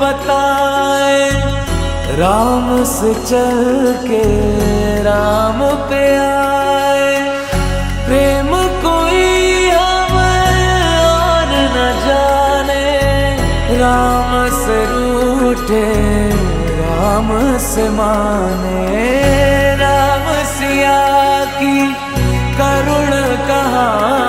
बताए, राम से चल के राम पे आए। प्रेम कोई हमें और न जाने, राम से रूठे राम से माने। राम सिया की करुण कहानी